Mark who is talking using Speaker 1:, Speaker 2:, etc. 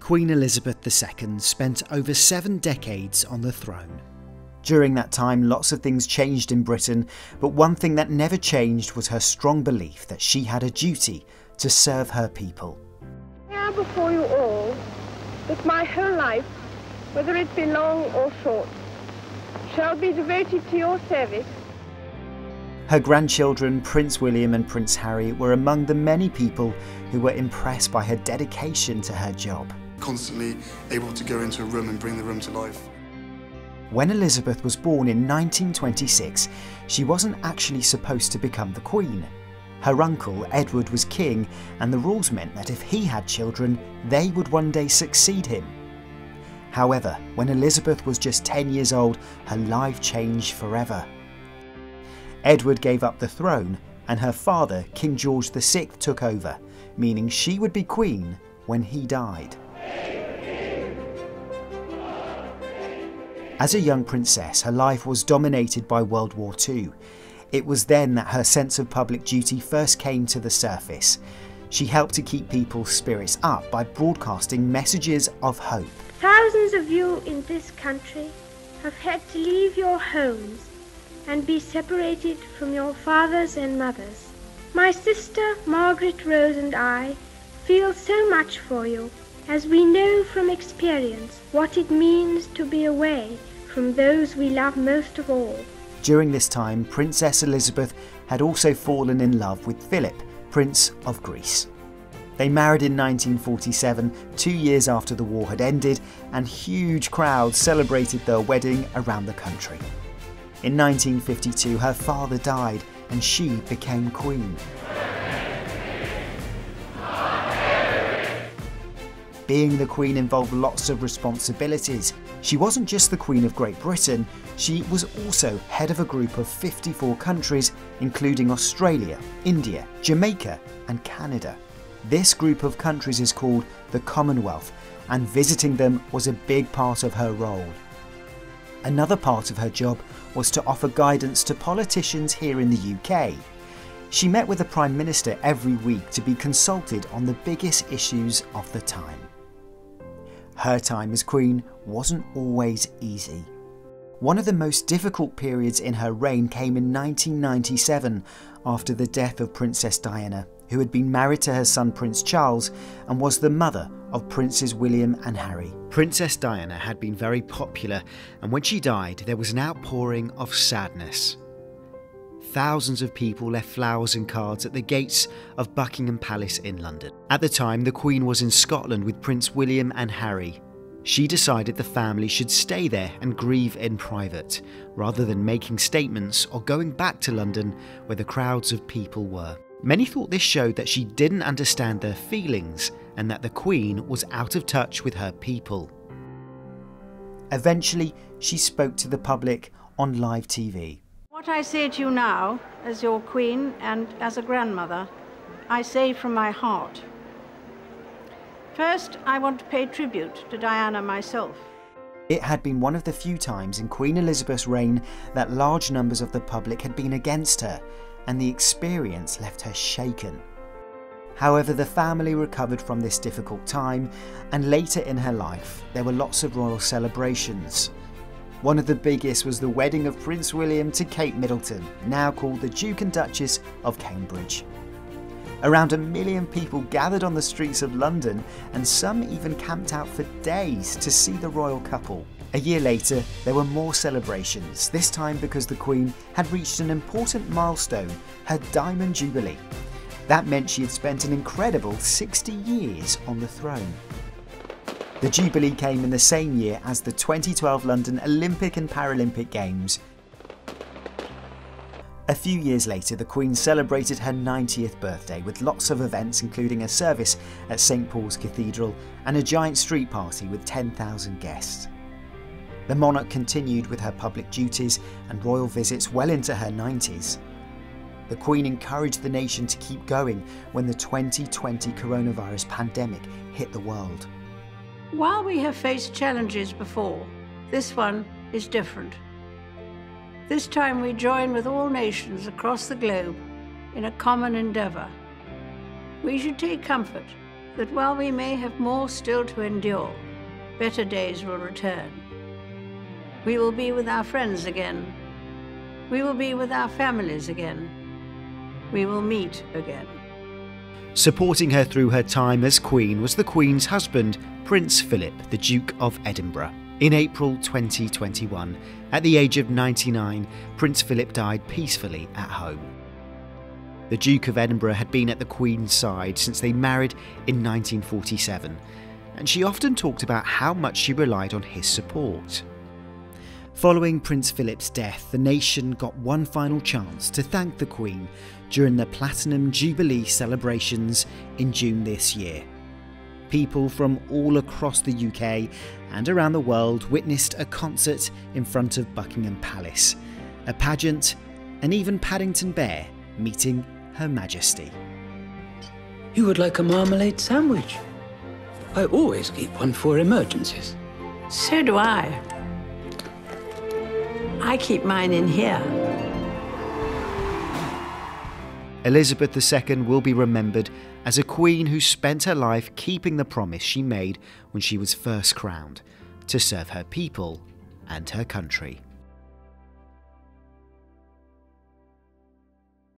Speaker 1: Queen Elizabeth II spent over 7 decades on the throne. During that time, lots of things changed in Britain, but one thing that never changed was her strong belief that she had a duty to serve her people.
Speaker 2: Here before you all, that my whole life, whether it be long or short, shall be devoted to your service.
Speaker 1: Her grandchildren, Prince William and Prince Harry, were among the many people who were impressed by her dedication to her job.
Speaker 3: Constantly able to go into a room and bring the room to life.
Speaker 1: When Elizabeth was born in 1926, she wasn't actually supposed to become the Queen. Her uncle, Edward, was king, and the rules meant that if he had children, they would one day succeed him. However, when Elizabeth was just 10 years old, her life changed forever. Edward gave up the throne, and her father, King George VI, took over, meaning she would be Queen when he died. As a young princess, her life was dominated by World War II. It was then that her sense of public duty first came to the surface. She helped to keep people's spirits up by broadcasting messages of hope.
Speaker 4: Thousands of you in this country have had to leave your homes and be separated from your fathers and mothers. My sister Margaret Rose and I feel so much for you, as we know from experience what it means to be away from those we love most of all.
Speaker 1: During this time, Princess Elizabeth had also fallen in love with Philip, Prince of Greece. They married in 1947, 2 years after the war had ended, and huge crowds celebrated their wedding around the country. In 1952, her father died and she became Queen. Being the Queen involved lots of responsibilities. She wasn't just the Queen of Great Britain, she was also head of a group of 54 countries, including Australia, India, Jamaica and Canada. This group of countries is called the Commonwealth, and visiting them was a big part of her role. Another part of her job was to offer guidance to politicians here in the UK. She met with the Prime Minister every week to be consulted on the biggest issues of the time. Her time as Queen wasn't always easy. One of the most difficult periods in her reign came in 1997 after the death of Princess Diana, who had been married to her son Prince Charles and was the mother of Princes William and Harry. Princess Diana had been very popular, and when she died there was an outpouring of sadness. Thousands of people left flowers and cards at the gates of Buckingham Palace in London. At the time, the Queen was in Scotland with Prince William and Harry. She decided the family should stay there and grieve in private, rather than making statements or going back to London where the crowds of people were. Many thought this showed that she didn't understand their feelings and that the Queen was out of touch with her people. Eventually, she spoke to the public on live TV.
Speaker 5: What I say to you now, as your Queen and as a grandmother, I say from my heart. First, I want to pay tribute to Diana myself.
Speaker 1: It had been one of the few times in Queen Elizabeth's reign that large numbers of the public had been against her, and the experience left her shaken. However, the family recovered from this difficult time, and later in her life, there were lots of royal celebrations. One of the biggest was the wedding of Prince William to Kate Middleton, now called the Duke and Duchess of Cambridge. Around 1 million people gathered on the streets of London, and some even camped out for days to see the royal couple. A year later, there were more celebrations, this time because the Queen had reached an important milestone, her Diamond Jubilee. That meant she had spent an incredible 60 years on the throne. The Jubilee came in the same year as the 2012 London Olympic and Paralympic Games. A few years later, the Queen celebrated her 90th birthday with lots of events, including a service at St Paul's Cathedral and a giant street party with 10,000 guests. The monarch continued with her public duties and royal visits well into her 90s. The Queen encouraged the nation to keep going when the 2020 coronavirus pandemic hit the world.
Speaker 5: While we have faced challenges before, this one is different. This time we join with all nations across the globe in a common endeavour. We should take comfort that while we may have more still to endure, better days will return. We will be with our friends again. We will be with our families again. We will meet again.
Speaker 1: Supporting her through her time as Queen was the Queen's husband, Prince Philip, the Duke of Edinburgh. In April 2021, at the age of 99, Prince Philip died peacefully at home. The Duke of Edinburgh had been at the Queen's side since they married in 1947, and she often talked about how much she relied on his support. Following Prince Philip's death, the nation got one final chance to thank the Queen during the Platinum Jubilee celebrations in June this year. People from all across the UK and around the world witnessed a concert in front of Buckingham Palace, a pageant, and even Paddington Bear meeting Her Majesty.
Speaker 6: You would like a marmalade sandwich? I always keep one for emergencies.
Speaker 5: So do I. I keep mine in here.
Speaker 1: Elizabeth II will be remembered as a queen who spent her life keeping the promise she made when she was first crowned, to serve her people and her country.